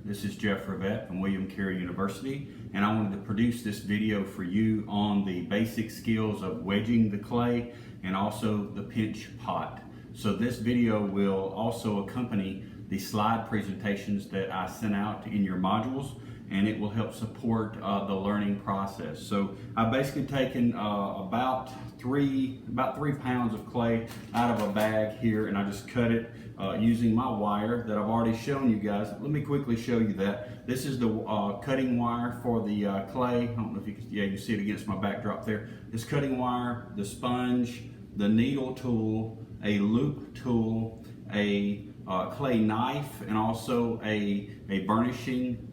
This is Jeff Rivette from Carey University, and I wanted to produce this video for you on the basic skills of wedging the clay and also the pinch pot. So this video will also accompany the slide presentations that I sent out in your modules, and it will help support the learning process. So I've basically taken about 3 pounds of clay out of a bag here, and I just cut it using my wire that I've already shown you guys. Let me quickly show you that. This is the cutting wire for the clay. I don't know if you can, yeah, you see it against my backdrop there. This cutting wire, the sponge, the needle tool, a loop tool, a clay knife, and also a burnishing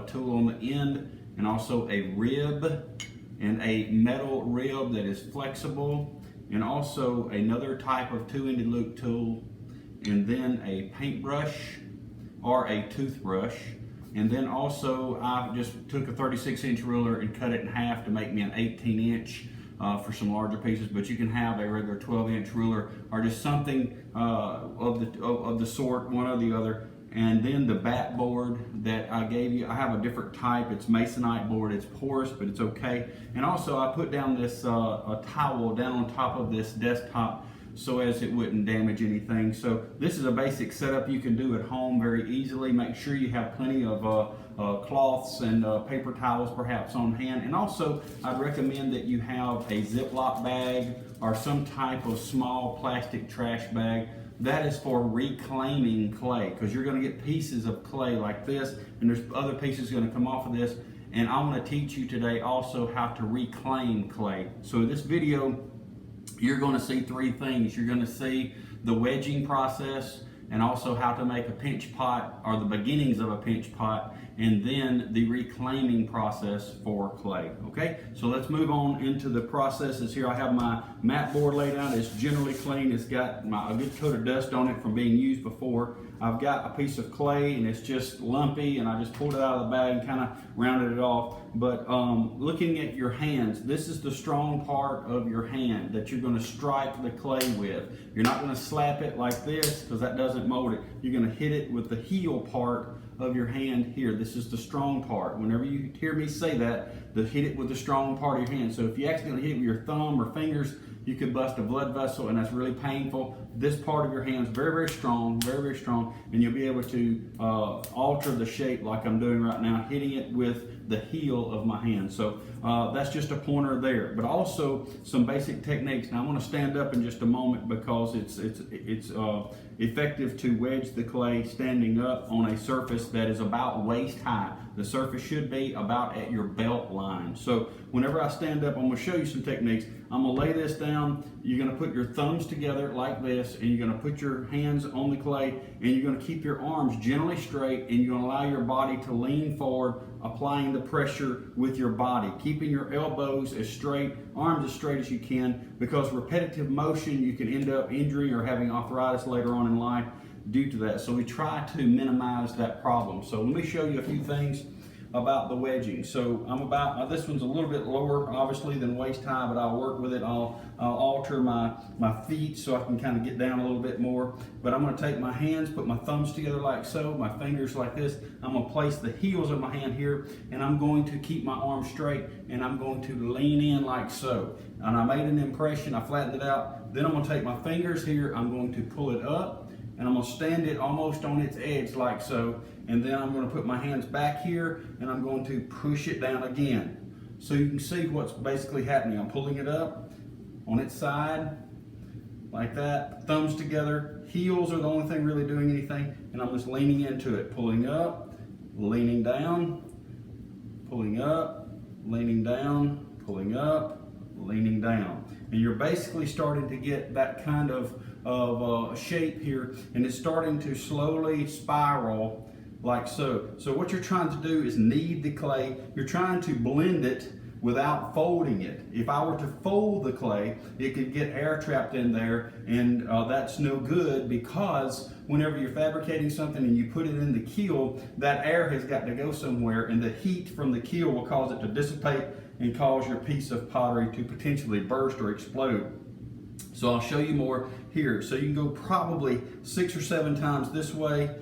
tool on the end, and also a rib, and a metal rib that is flexible, and also another type of 2-ended loop tool, and then a paintbrush or a toothbrush. And then also I just took a 36-inch ruler and cut it in half to make me an 18-inch for some larger pieces, but you can have a regular 12-inch ruler or just something of the sort, one or the other. And then the backboard that I gave you, I have a different type. It's masonite board. It's porous, but it's okay. And also I put down this a towel down on top of this desktop so as it wouldn't damage anything. So this is a basic setup you can do at home very easily. Make sure you have plenty of cloths and paper towels perhaps on hand. And also I'd recommend that you have a Ziploc bag or some type of small plastic trash bag. That is for reclaiming clay, because you're going to get pieces of clay like this, and there's other pieces going to come off of this. And I want to teach you today also how to reclaim clay. So in this video, you're going to see 3 things. You're going to see the wedging process, and also how to make a pinch pot, or the beginnings of a pinch pot, and then the reclaiming process for clay. Okay, so let's move on into the processes here. I have my mat board laid out. It's generally clean. It's got a good coat of dust on it from being used before. I've got a piece of clay, and it's just lumpy, and I just pulled it out of the bag and kind of rounded it off. But looking at your hands, this is the strong part of your hand that you're going to strike the clay with. You're not going to slap it like this, because that doesn't mold it. You're going to hit it with the heel part of your hand here. This is the strong part. Whenever you hear me say that, hit it with the strong part of your hand. So if you accidentally hit it with your thumb or fingers, you could bust a blood vessel, and that's really painful. This part of your hand is very, very strong, and you'll be able to alter the shape like I'm doing right now, hitting it with the heel of my hand. So that's just a pointer there, but also some basic techniques. Now I'm going to stand up in just a moment, because it's effective to wedge the clay standing up on a surface that is about waist high. The surface should be about at your belt line. So whenever I stand up, I'm going to show you some techniques. I'm going to lay this down. You're going to put your thumbs together like this, and you're going to put your hands on the clay, and you're going to keep your arms generally straight, and you're going to allow your body to lean forward, applying the pressure with your body, keeping your elbows as straight, arms as straight as you can, because repetitive motion, you can end up injuring or having arthritis later on in life due to that. So we try to minimize that problem. So let me show you a few things about the wedging. So I'm about, this one's a little bit lower obviously than waist high, but I'll work with it. I'll alter my feet so I can kind of get down a little bit more. But I'm going to take my hands, put my thumbs together like so, my fingers like this. I'm going to place the heels of my hand here, and I'm going to keep my arm straight, and I'm going to lean in like so. And I made an impression, I flattened it out. Then I'm going to take my fingers here, I'm going to pull it up, and I'm going to stand it almost on its edge like so, and then I'm going to put my hands back here, and I'm going to push it down again. So you can see what's basically happening. I'm pulling it up on its side like that, thumbs together, heels are the only thing really doing anything, and I'm just leaning into it, pulling up, leaning down, pulling up, leaning down, pulling up, leaning down. And you're basically starting to get that kind of shape here, and it's starting to slowly spiral like so. So what you're trying to do is knead the clay. You're trying to blend it without folding it. If I were to fold the clay, it could get air trapped in there, and that's no good, because whenever you're fabricating something and you put it in the kiln, that air has got to go somewhere, and the heat from the kiln will cause it to dissipate and cause your piece of pottery to potentially burst or explode. So I'll show you more here. So you can go probably 6 or 7 times this way,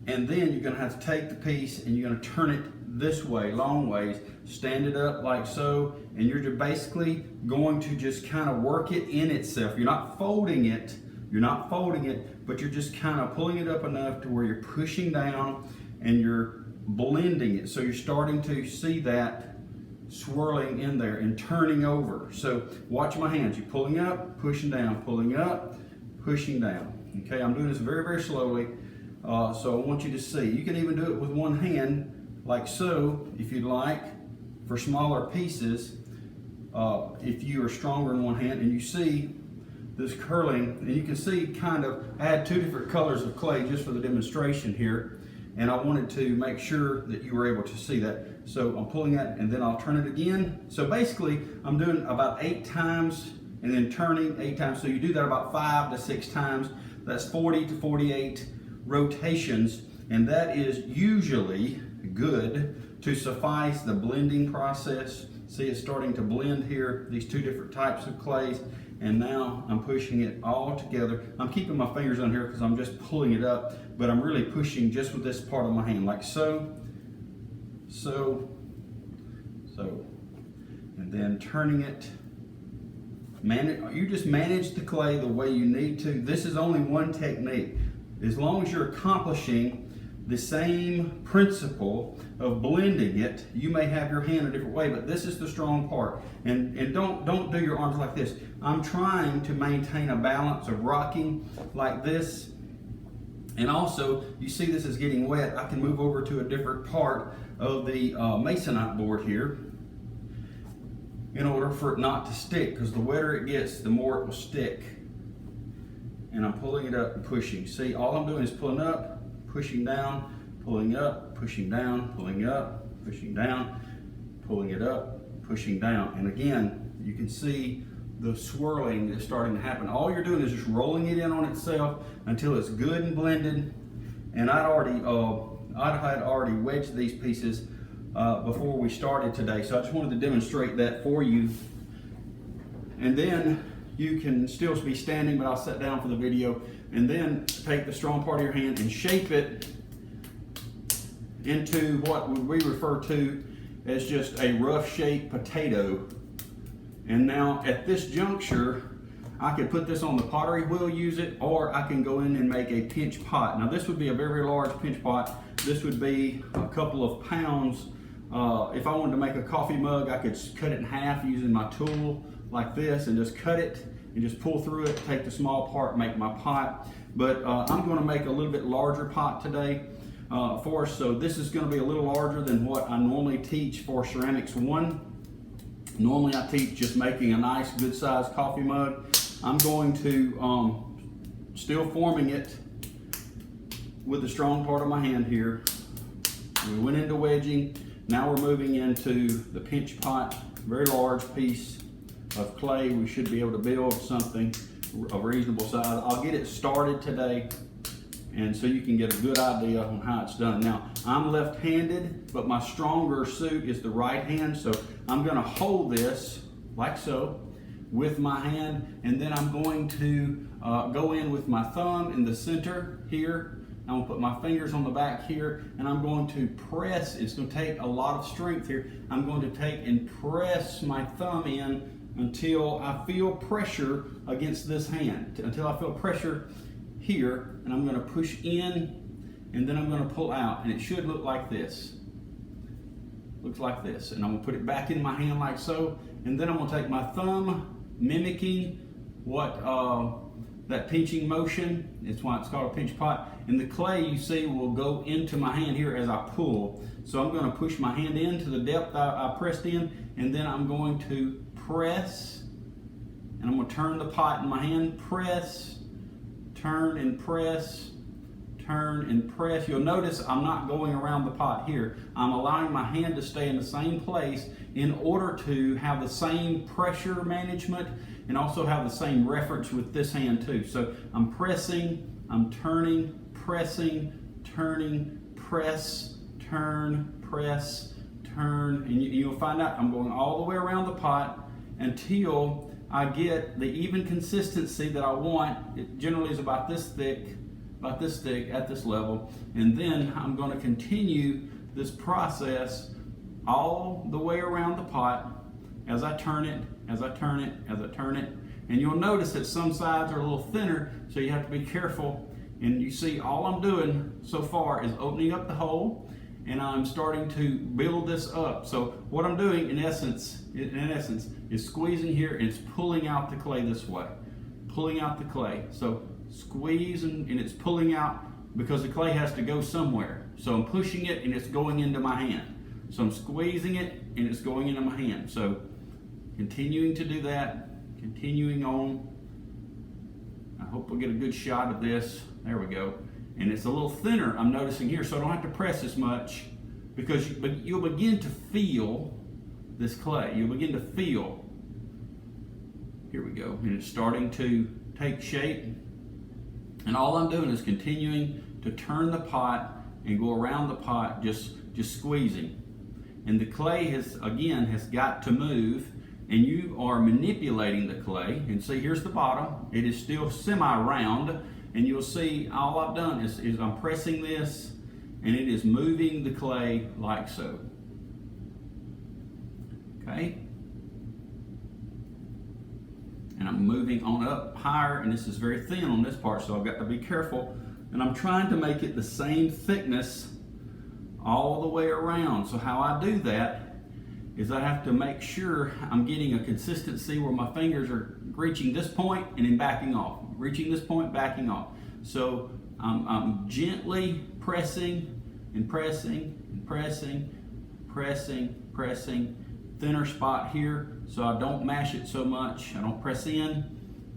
And then you're gonna have to take the piece and you're gonna turn it this way, long ways, stand it up like so, and you're just basically going to just kind of work it in itself. You're not folding it, but you're just kind of pulling it up enough to where you're pushing down and you're blending it. So you're starting to see that swirling in there and turning over. So watch my hands. You're pulling up, pushing down, pulling up, pushing down. Okay, I'm doing this very, very slowly. So I want you to see. You can even do it with one hand, like so, if you'd like, for smaller pieces. If you are stronger in one hand, and you see this curling, and you can see kind of, I had two different colors of clay just for the demonstration here, and I wanted to make sure that you were able to see that. So I'm pulling that, and then I'll turn it again. So basically, I'm doing about 8 times, and then turning 8 times. So you do that about 5 to 6 times. That's 40 to 48 rotations, and that is usually good to suffice the blending process. See, it's starting to blend here, these two different types of clays, and now I'm pushing it all together. I'm keeping my fingers on here because I'm just pulling it up, but I'm really pushing just with this part of my hand, like so, so, so, and then turning it. You just manage the clay the way you need to. This is only one technique. As long as you're accomplishing the same principle of blending it, you may have your hand a different way, but this is the strong part. And don't do your arms like this. I'm trying to maintain a balance of rocking like this. And also, you see this is getting wet. I can move over to a different part of the masonite board here in order for it not to stick, because the wetter it gets, the more it will stick. And I'm pulling it up and pushing. See, all I'm doing is pulling up, pushing down, pulling up, pushing down, pulling up, pushing down, pulling it up, pushing down. And again, you can see the swirling is starting to happen. All you're doing is just rolling it in on itself until it's good and blended. And I had already wedged these pieces before we started today. So I just wanted to demonstrate that for you. And then you can still be standing, but I'll sit down for the video. And then take the strong part of your hand and shape it into what we refer to as just a rough shaped potato. And now at this juncture, I could put this on the pottery wheel, use it, or I can go in and make a pinch pot. Now this would be a very, very large pinch pot. This would be a couple of pounds. If I wanted to make a coffee mug, I could cut it in half using my tool like this and just cut it and just pull through it, take the small part, make my pot. But I'm going to make a little bit larger pot today for us. So this is going to be a little larger than what I normally teach for Ceramics 1. Normally I teach just making a nice good sized coffee mug. I'm going to still forming it with the strong part of my hand here. We went into wedging. Now we're moving into the pinch pot, very large piece of clay. We should be able to build something of reasonable size. I'll get it started today, and so you can get a good idea on how it's done. Now, I'm left-handed, but my stronger suit is the right hand, so I'm gonna hold this like so with my hand, and then I'm going to go in with my thumb in the center here. I'm gonna put my fingers on the back here, and I'm going to press. It's gonna take a lot of strength here. I'm going to take and press my thumb in until I feel pressure against this hand, until I feel pressure here, and I'm gonna push in, and then I'm gonna pull out, and it should look like this. Looks like this, and I'm gonna put it back in my hand like so, and then I'm gonna take my thumb, mimicking what that pinching motion. It's why it's called a pinch pot. And the clay, you see, will go into my hand here as I pull. So I'm going to push my hand into the depth I pressed in, and then I'm going to press, and I'm going to turn the pot in my hand, press, turn and press, turn and press. You'll notice I'm not going around the pot here. I'm allowing my hand to stay in the same place in order to have the same pressure management and also have the same reference with this hand too. So I'm pressing, I'm turning, pressing, turning, press, turn, press, turn, and you'll find out I'm going all the way around the pot until I get the even consistency that I want. It generally is about this thick about this thick at this level, and then I'm going to continue this process all the way around the pot as I turn it, as I turn it, as I turn it. And you'll notice that some sides are a little thinner, so you have to be careful. And you see all I'm doing so far is opening up the hole, and I'm starting to build this up. So what I'm doing in essence is squeezing here and it's pulling out the clay this way. Pulling out the clay. So squeeze and it's pulling out because the clay has to go somewhere. So I'm pushing it and it's going into my hand. So I'm squeezing it and it's going into my hand. So continuing to do that, continuing on. I hope we'll get a good shot of this. There we go. And it's a little thinner, I'm noticing here, so I don't have to press as much, because you'll begin to feel this clay. You'll begin to feel. Here we go. And it's starting to take shape. And all I'm doing is continuing to turn the pot and go around the pot, just squeezing. And the clay has got to move, and you are manipulating the clay. And see, here's the bottom. It is still semi-round, and you'll see all I've done is I'm pressing this, and it is moving the clay like so. Okay? And I'm moving on up higher, and this is very thin on this part, so I've got to be careful. And I'm trying to make it the same thickness all the way around. So how I do that is I have to make sure I'm getting a consistency where my fingers are reaching this point and then backing off. Reaching this point, backing off. So I'm gently pressing and pressing and pressing, pressing. Thinner spot here, so I don't mash it so much. I don't press in,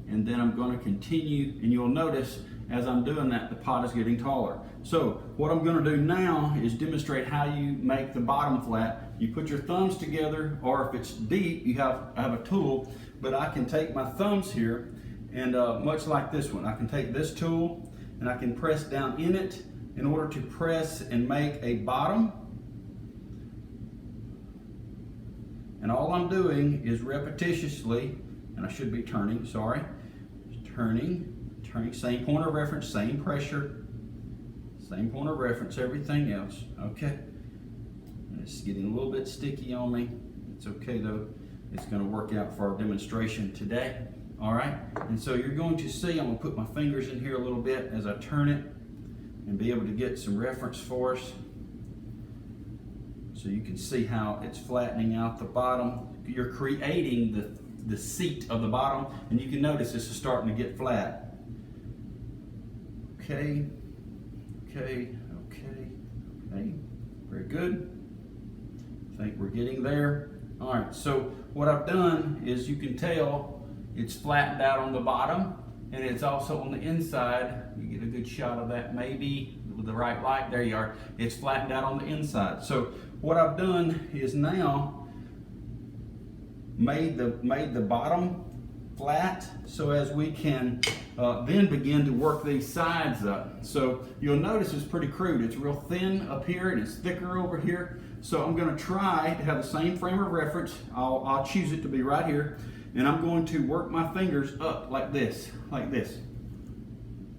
and then I'm going to continue, and you'll notice as I'm doing that, the pot is getting taller. So what I'm going to do now is demonstrate how you make the bottom flat. You put your thumbs together, or if it's deep, I have a tool, but I can take my thumbs here, and much like this one, I can take this tool and I can press down in it in order to press and make a bottom. And all I'm doing is repetitiously, and I should be turning, sorry, turning, same point of reference, same pressure, same point of reference, everything else. Okay, and it's getting a little bit sticky on me. It's okay though. It's going to work out for our demonstration today. All right, and so you're going to see, I'm going to put my fingers in here a little bit as I turn it and be able to get some reference for us. So you can see how it's flattening out the bottom. You're creating the seat of the bottom, and you can notice this is starting to get flat. Okay. Very good. I think we're getting there. All right, so what I've done is you can tell it's flattened out on the bottom, and it's also on the inside. You get a good shot of that maybe with the right light. There you are. It's flattened out on the inside. So what I've done is now made the bottom flat, so as we can then begin to work these sides up. So you'll notice it's pretty crude. It's real thin up here and it's thicker over here. So I'm going to try to have the same frame of reference. I'll choose it to be right here, and I'm going to work my fingers up like this,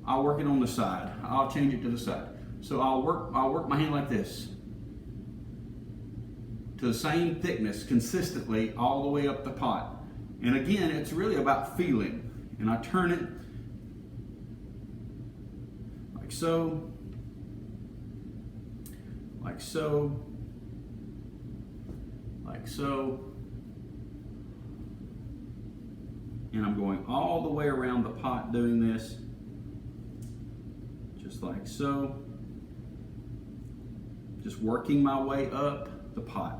I'll work it on the side. I'll change it to the side. So I'll work my hand like this, to the same thickness consistently all the way up the pot. And again, it's really about feeling. And I turn it like so, like so, like so. And I'm going all the way around the pot doing this, just like so. Just working my way up the pot.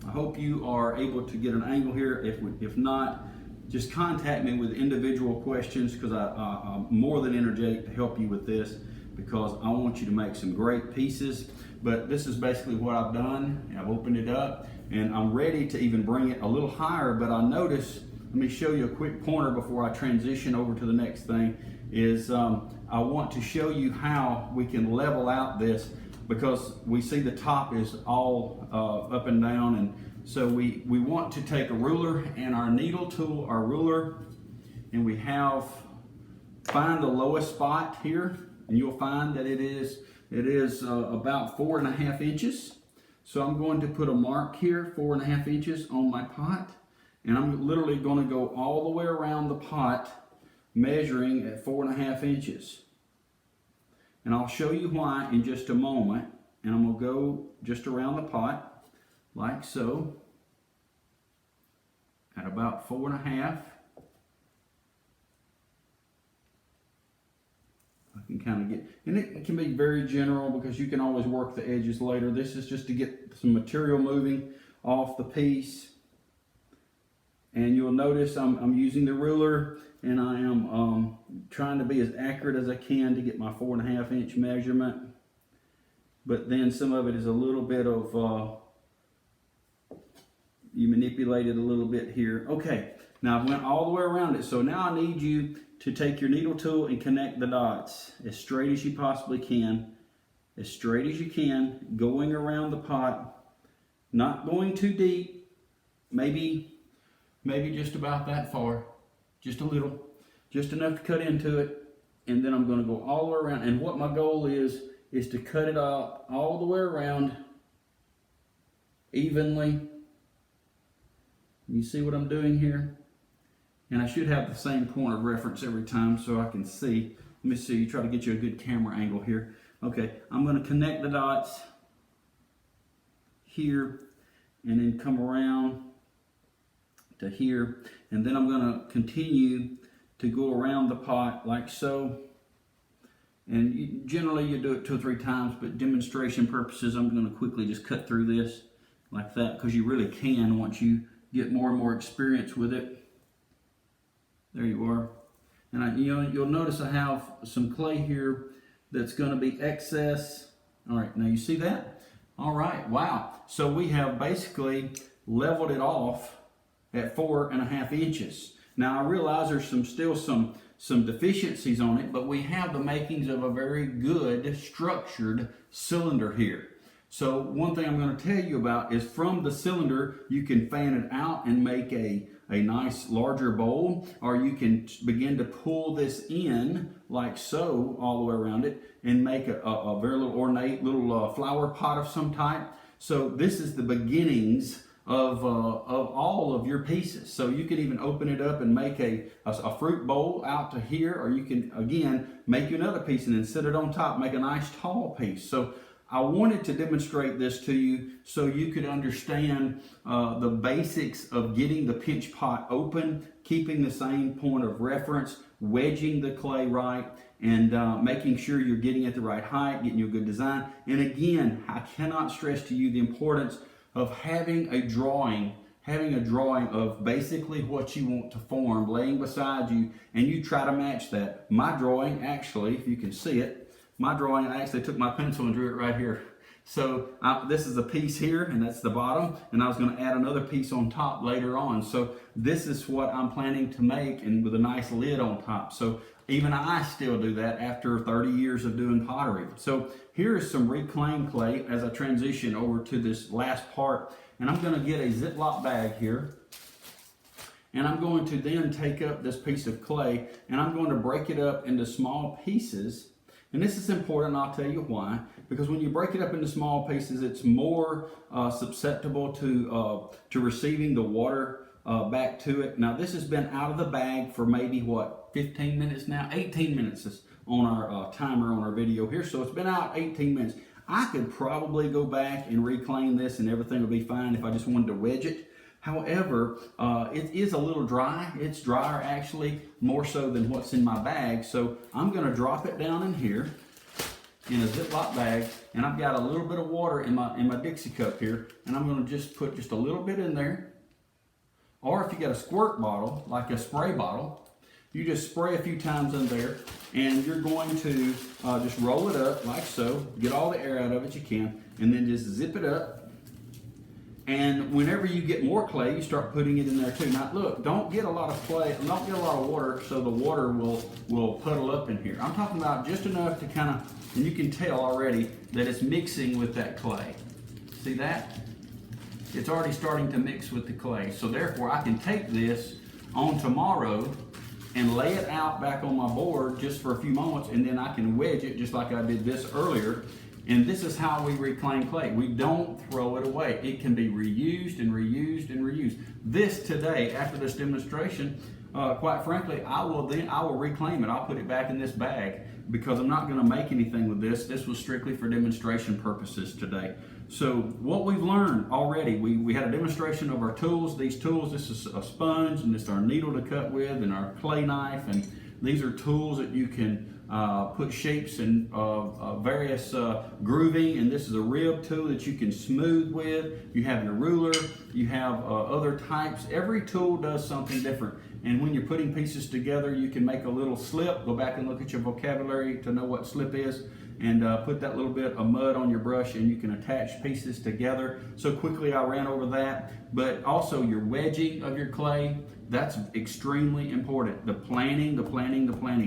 I hope you are able to get an angle here. If not, just contact me with individual questions, because I'm more than energetic to help you with this, because I want you to make some great pieces. But this is basically what I've done. I've opened it up and I'm ready to even bring it a little higher, but I notice, let me show you a quick pointer before I transition over to the next thing, is I want to show you how we can level out this, because we see the top is all up and down, and so we want to take a ruler and our needle tool, our ruler, and we have find the lowest spot here, and you'll find that it is about 4.5 inches. So I'm going to put a mark here, 4.5 inches on my pot, and I'm literally going to go all the way around the pot, measuring at 4.5 inches. And I'll show you why in just a moment. And I'm going to go just around the pot, like so, at about 4.5. I can kind of get, and it can be very general because you can always work the edges later. This is just to get some material moving off the piece. And you'll notice I'm using the ruler, and I am trying to be as accurate as I can to get my 4.5 inch measurement. But then some of it is a little bit of, you manipulate it a little bit here. Okay, now I went all the way around it. So now I need you to take your needle tool and connect the dots as straight as you possibly can. As straight as you can, going around the pot, not going too deep, maybe just about that far, just a little, just enough to cut into it. And then I'm going to go all the way around. And what my goal is to cut it out all the way around evenly. You see what I'm doing here? And I should have the same point of reference every time so I can see. Let me see, try to get you a good camera angle here. Okay, I'm going to connect the dots here and then come around to here. And then I'm going to continue to go around the pot like so. And generally you do it 2 or 3 times, but demonstration purposes, I'm going to quickly just cut through this like that, because you really can once you get more and more experience with it. There you are. And you'll notice I have some clay here that's going to be excess. All right, now you see that? All right, wow. So we have basically leveled it off at 4.5 inches. Now I realize there's still some deficiencies on it, but we have the makings of a very good structured cylinder here. So one thing I'm going to tell you about is from the cylinder, you can fan it out and make a nice larger bowl, or you can begin to pull this in like so all the way around it and make a very little ornate little flower pot of some type. So this is the beginnings of all of your pieces. So you can even open it up and make a fruit bowl out to here, or you can again make you another piece and then set it on top, make a nice tall piece. So I wanted to demonstrate this to you so you could understand the basics of getting the pinch pot open, keeping the same point of reference, wedging the clay right, and making sure you're getting it the right height, getting you a good design. And again, I cannot stress to you the importance of having a drawing of basically what you want to form laying beside you, and you try to match that. My drawing, actually, if you can see it, my drawing, I actually took my pencil and drew it right here. So this is a piece here, and that's the bottom, and I was going to add another piece on top later on. So this is what I'm planning to make, and with a nice lid on top. So even I still do that after 30 years of doing pottery. So here is some reclaimed clay as I transition over to this last part. And I'm going to get a Ziploc bag here. And I'm going to then take up this piece of clay, and I'm going to break it up into small pieces. And this is important, and I'll tell you why. Because when you break it up into small pieces, it's more susceptible to receiving the water back to it. Now this has been out of the bag for maybe what, 15 minutes now? 18 minutes is on our timer on our video here. So it's been out 18 minutes. I could probably go back and reclaim this and everything would be fine if I just wanted to wedge it. However, it is a little dry. It's drier actually, more so than what's in my bag. So I'm going to drop it down in here in a Ziploc bag, and I've got a little bit of water in my Dixie cup here, and I'm going to just put just a little bit in there. Or if you got a squirt bottle, like a spray bottle, you just spray a few times in there, and you're going to just roll it up like so, get all the air out of it you can, and then just zip it up. And whenever you get more clay, you start putting it in there too. Now look, don't get a lot of clay, don't get a lot of water so the water will puddle up in here. I'm talking about just enough to kind of, and you can tell already that it's mixing with that clay. See that? It's already starting to mix with the clay. So therefore I can take this on tomorrow and lay it out back on my board just for a few moments, and then I can wedge it just like I did this earlier. And this is how we reclaim clay. We don't throw it away. It can be reused and reused and reused. This today, after this demonstration, quite frankly, I will reclaim it. I'll put it back in this bag because I'm not going to make anything with this. This was strictly for demonstration purposes today. So what we've learned already, we had a demonstration of our tools. These tools, this is a sponge, and this is our needle to cut with, and our clay knife, and these are tools that you can put shapes and various grooving, and this is a rib tool that you can smooth with. You have your ruler, you have other types. Every tool does something different, and when you're putting pieces together, you can make a little slip. Go back and look at your vocabulary to know what slip is, and put that little bit of mud on your brush, and you can attach pieces together. So quickly I ran over that, but also your wedging of your clay, that's extremely important. The planning,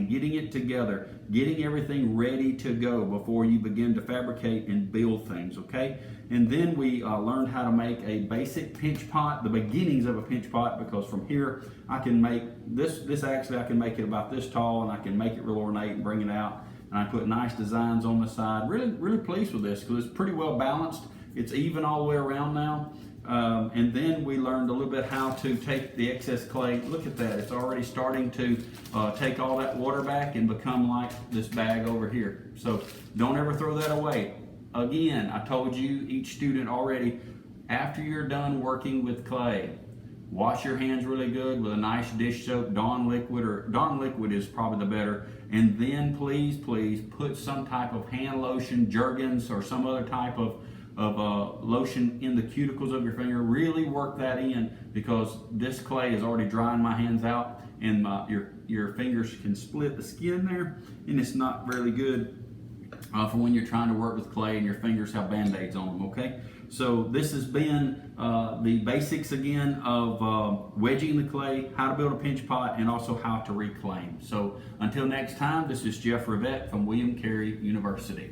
getting it together, getting everything ready to go before you begin to fabricate and build things, okay? And then we learned how to make a basic pinch pot, the beginnings of a pinch pot, because from here I can make this actually I can make it about this tall, and I can make it real ornate and bring it out. And I put nice designs on the side. Really pleased with this because it's pretty well balanced. It's even all the way around now. And then we learned a little bit how to take the excess clay. Look at that, it's already starting to take all that water back and become like this bag over here. So don't ever throw that away. Again, I told you, each student already, after you're done working with clay, wash your hands really good with a nice dish soap, Dawn liquid, or Dawn liquid is probably the better. And then please put some type of hand lotion, Jergens, or some other type of lotion in the cuticles of your finger. Really work that in, because this clay is already drying my hands out, and your fingers can split the skin there, and it's not really good for when you're trying to work with clay and your fingers have band-aids on them, okay? So this has been the basics again of wedging the clay, how to build a pinch pot, and also how to reclaim. So until next time, this is Jeff Rivette from William Carey University.